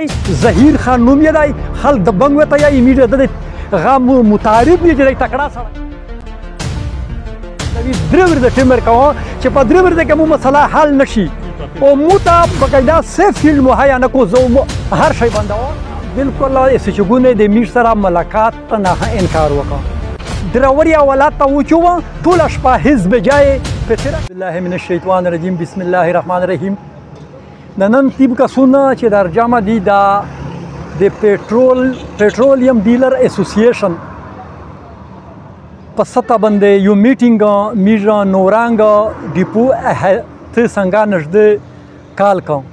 دی ظهیر خان نوم یې دی خلک د بنګ ورته یایي میډیا د هغه متعارف دی چې دی تکړه سړی درې ورځې ټیم ورکوه چې په درې ورځې کې مو مسله حل نه شي او مو ته باقاعده سیف فیلډ مهیا نه کړو زه هر شی بندوم بالکل اسچګونه د میر سره ملاقات ته نه انکار وکړ دراوري اولاد ته وچوه ټول شپه حزب جای فطره بالله من الشیطان الرجیم بسم الله الرحمن الرحیم نن تیب کسونه چې در جامه دي د پټرولیم ډیلر اسوسییشن په سطح باندې یو میټینګ میژه نورانګ ډیپو ته څنګه نږدې کال کوم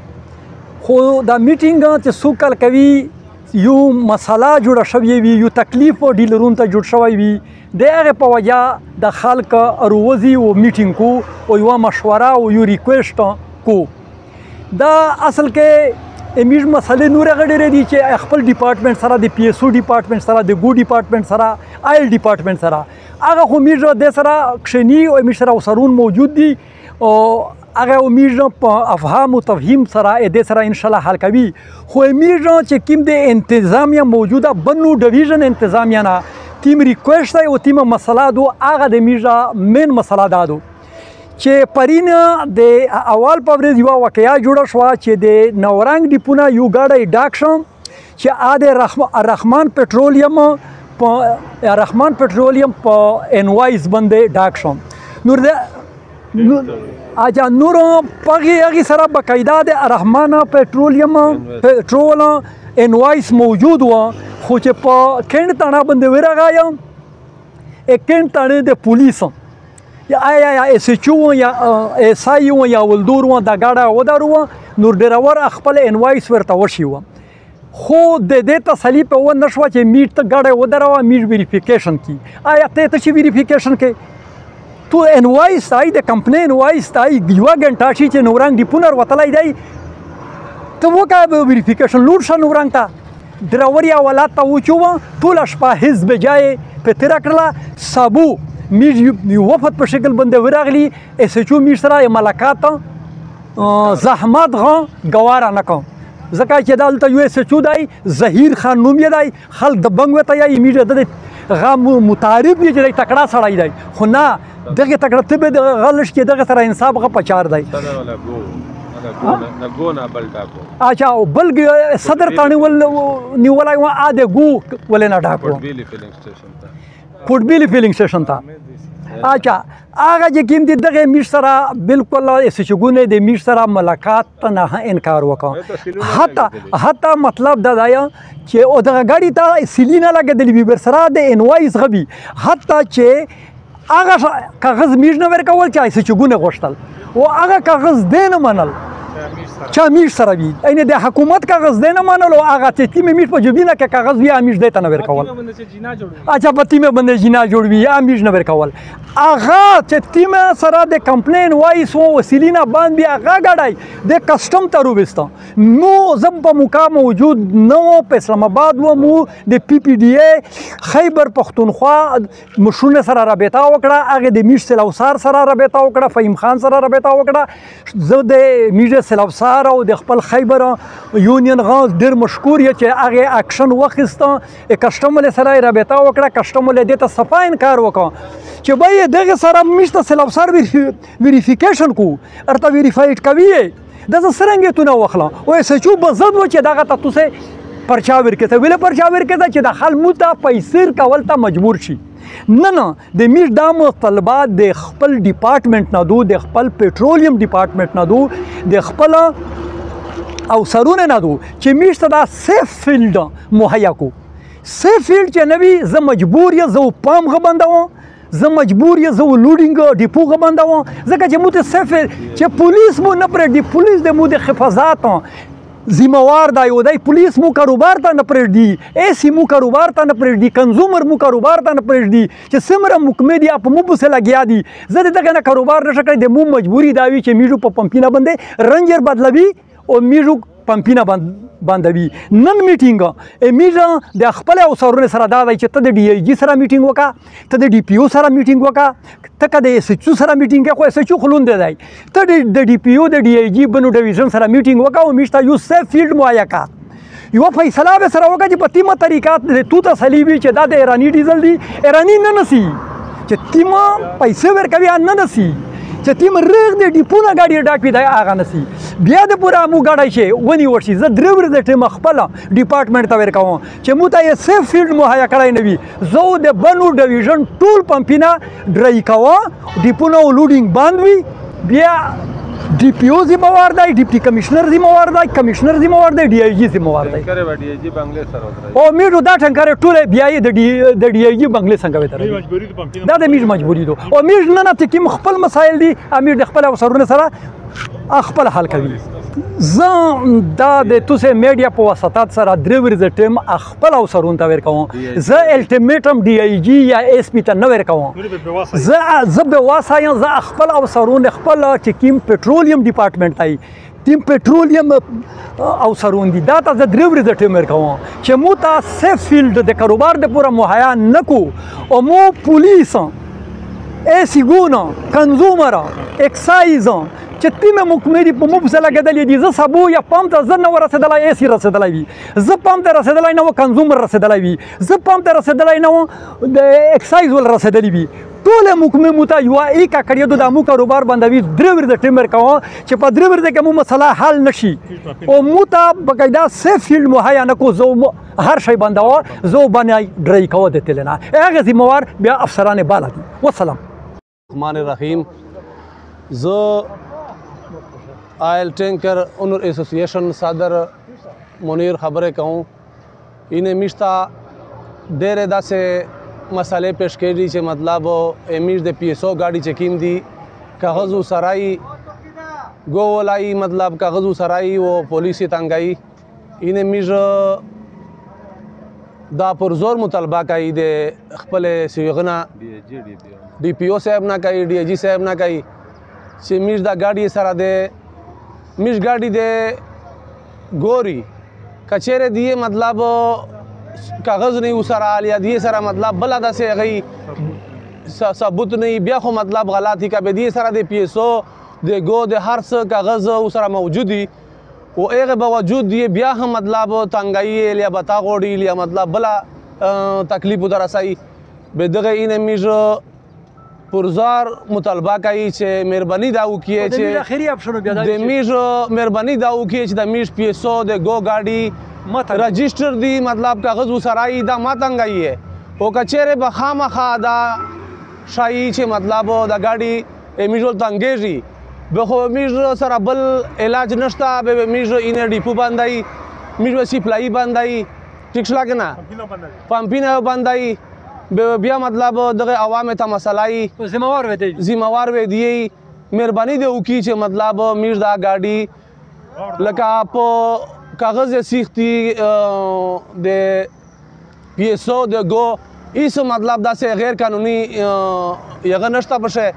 خو دا میټینګ چې څو کال کوي یو مسله جوړه شوې وي یو تکلیف ډیلرونو ته جوړ شوی وي د هغې په وجه د خلک اروزي او میټینګ کو او یوه مشوره او یو ریکویسټ کو دا اصل کې امیج مسلې نورې غډېرې دي چې خپل ډپارټمنټ سره د پی ایس او ډپارټمنټ سره د ګو ډپارټمنټ سره آیل ډپارټمنټ سره هغه خو میژ د سره کښني او میژ سره اوسرون موجود دي او هغه میژ په افهام او تفهیم سره د سره ان شاء الله حل کوي خو میژ چې کوم د انتظامیہ موجوده بنو ډیویژن انتظامیہ نه تیم ریکویسټ او تیم مسله دو هغه د میژ مین مسله دادو چې پرین د اول په ورځ یو واقعیا جوړه شو چې د نورنګ ډیپونه یو گاډی ډاک شو چې د رحمان پټرولیم په انوایس باندې ډاک شو نور د اجا نور پغه سره بقاعده د رحمان پټرول انوایس موجود و خو چې په کیند تاڼه باندې ورغایم کیند تاڼه د پولیس یا ایس ایچ او یا ایس آی او یا ولدور و دا گاډه ودارو نور ډرایور خپل انوایس ورته وشي و خو د دې تسلی په ونه شو چې میټ ته گاډه ودارو میټ ویریفیکیشن کی آیا ته چې ویریفیکیشن کې تو انوایس آی د کمپنی انوایس آی یو غنټه شي چې نورنګ دی پونر وتلای دی ته وکړه ویریفیکیشن لوټ شو نورنګ ته دراوري اولاد ته وچوه ټول شپه حزب جای په تیر کړله سابو میژ وفد په شکل باندې ورغلی اس ایچ او میژ سره ملاقات زحمت غا گواره نه کوم ځکه چې دلته یو اس ایچ او دی ظهیر خان نوم یې دی خلک د بنګ ورته یایي میژ د هغه متعارف دی چې تکړه سړی دی خو نه دغه تکړه ته به غلش کې دغه سره انصاف غو پچار دی اچھا بل صدر تانی ول نیولای و ا د گو ولنه ډاکو فوټبیل فیلینګ سټیشن ته اچھا هغه چې کوم دي دغه میش سره بالکل اسچګونه د میش سره ملاقات ته نه انکار وکړ حتی مطلب دا دی چې او دغه غاډي ته سیلینا لګېدلې وي سره د انوایس غبي حتی چې هغه کاغذ میش نه ورکول چې اسچګونه غوښتل او هغه کاغذ دینه منل چا میش سره وي ان د حکومت کاغذ دینه منل او هغه چې تیم میش په جوبینه کې کاغذ وی امیش دیته نه ورکول اچھا په تیم باندې جنا جوړ وی امیش نه ورکول هغه چې تیم سره د کمپلین وایس او وسیلینا باندې هغه غړای د کسٹم ته روبستا نو زم په موقع موجود نو په اسلام آباد و مو د پی پی ډی ای خیبر پختونخوا مشرونه سره رابطه وکړه هغه د میش سلوسار سره رابطه وکړه فهیم خان سره رابطه وکړه زه د میش سلوسار او د خپل خیبر یونین غاز ډیر مشکور ی چې هغه اکشن وخسته کسٹم له سره رابطه وکړه کسٹم له دې ته صفا انکار وکړه چې به دغه سره میشته سلوسار ویریفیکیشن کو ارته ویریفاید کوي د سرنګ ته نو وخلا او سچو بزد و چې دغه تاسو پرچا ورکته ویله پرچا ورکته چې د خل موته پیسې کول ته مجبور شي نه د میش دا مطالبات د خپل ډپارټمنټ نه دو د خپل پټرولیم ډپارټمنټ نه دو د خپل او سرونه نه دو چې میش ته دا سیف فیلډ مهیا کو سیف فیلډ چې نوی زه مجبور یم زه پام غبندوم زه مجبور یم زه لوډینګ ډیپو غبندوم ځکه چې مو ته سیف چې پولیس مو نه پرېږدي پولیس د مو د حفاظت ذمہوار دی او دی پولیس مو کاروبار ته نه پرېږدي ایسی مو کاروبار ته نه پرېږدي کنزومر مو کاروبار ته نه پرېږدي چې څومره محکمې دي په مو پسې لګیا دي زه د دغه نه کاروبار نشه کړی د مو مجبوري دا وي چې میژو په پمپینه باندې رنجر بدلوي او میژو پمپینه باندوي نن میټینګ میژه د خپل اوسرونه سره دا دی چې ته د ډي ای جي سره میټینګ وکړه ته د ډي پی او سره میټینګ وکړه ته که د ایس ایچ او سره میټینګ کوې ایس ایچ او خلون دی ته د ډي پی او د ډي ای جي بنو ډیویژن سره میټینګ وکړه او میشته یو سیف فیلډ مهیا کړه یوه فیصله به سره وکړه چې په تیمه طریقه تو تسلي وي چې دا د ایراني ډیزل دی ایراني نه نسي چې تیمه پیسې ورکوي نه نسي چې تیم رغ دی ډیپونه ګاډي ډاک وي دا هغه نسي بیا د پوره مو ګاډی شي ونیول شي زه درې ورځې ټیم خپله ډپارټمنټ ته ورکوم چې مو ته یې سیف فیلډ مهیا کړی نه وي زه د بنو ډویژن ټول پمپونه ډرای کوم ډیپونه لوډینګ بند وي بیا D P ओ जिम्मेवार دی deputy commissioner जिम्मेवार دی कमिश्नर जिम्मेवार دی डी आई जी जिम्मेवार دی او میډو دا ټنګره ټول بیا د D I ji بنگلې څنګه وته دا د میډ مجبوری دو او میډ نه ته کوم خپل مسایل دي امیر د خپل وسرونه سره خپل حل کوي زه دا د توسه میډیا په واسطات سره درې ورځې ټیم خپل وسرونه ته ورکوم زه الټیمیټم D I ji یا اس پی ته نه ورکوم زه به واسایم زه خپل وسرونه خپل چې کوم پټرولیم ډپارټمنټ دی تیم پټرولیم او سرون دي دا ته زه درې ورځې ټیم ورکوم چې مو ته سیف فیلډ د کاروبار د پوره مهیا نکو او مو پولیس ایسیګونه کنزومر اکسایز چې تیمه مکمری په مو په لګدلې دي زه سبو یا پام ته زه نه ورسېدلای ایسی رسېدلای وي زه پام ته رسېدلای نه و کنزومر رسېدلای وي زه پام ته رسېدلای نه و د اکسایز ول رسېدلی وي ټول مکمه موته یو ایکا کړیو د مو کاروبار باندې درې ورځې ټیم ورکوم چې په درې ورځې کې مو مسله حل نشي او موته بقاعده سیف فیلډ مهیا نه کو زه هر شی بنداوه زه باندې ډرای کوه د تلنا هغه ذمہوار بیا افسران بالا دي والسلام الرحمن الرحیم زه آئل ٹینکر اونر ایسوسییشن صدر منیر خبرې کوم اینه میشتا ډېرې داسې مسالې پیش کړي چې مطلب امیش د پی ایس او ګاډي چې کیم دي کاغذ سرای گو ولای مطلب کاغذ سرای او پولیس تنګای اینه میش دا پر زور مطالبه کوي د خپل سیغنا D P O صاحب نه کوي D I G صاحب نه کوي چې میش دا ګاډي سره د میش ګاډي د ګوري کچېره دی مطلب کاغذ نه وسره یا دی سره مطلب بل داسې غي ثبوت نه بیا خو مطلب غلطی کا به دی سره د پی ایس او د ګو د هر څه کاغذ سره موجودي او هغه باوجود دی بیا هم مطلب تنګای یا بتا غوړي یا مطلب بلا تکلیف درسای به دغه اینه میش پرزار مطالبه کوي چې مهرباني دا وکړي چې د میش مهرباني دا وکړي چې د میش پی ایس او د ګو ګاډي رجسٹر دی مطلب کاغذ وسرای دا ما تنګای او کچېره به خامخا دا شای چې مطلب دا ګاډي میژول تنګېږي به خو میژ سره بل علاج نشته به میژ اینه ډیپو باندای میژ سپلای باندای ټیک شلا کنه پمپینه باندای بیا مطلب دغه عوام ته مسلای ذمہوار و دی مهرباني دی وکړي چې مطلب میژ دا ګاډي لکه په کاغذ سیختی د پی ایس او د ګو ایس مطلب داسې غیر قانوني یغه نشته پشه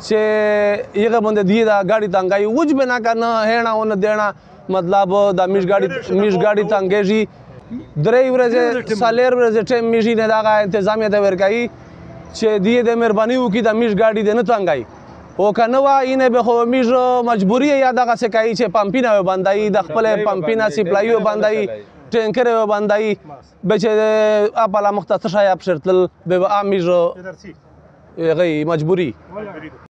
چې یغه باندې دی دا ګاډي تنګای وج بنا کنه هینا ون دینا مطلب دا میش ګاډي تنګېږي درې ورځې سالیر ورځې ټیم میشي نه دا انتظامیه د ورګای چې دی د مهرباني وکړي د میش ګاډي د نه تنګای او کنه وا اینه به خو میژ مجبوری یا دغه څه کوي چې پمپینه باندای د خپل پمپینه سپلایو باندای ټینکر باندای به چې خپل مختصر شای ابشرتل به امیژ غي مجبوری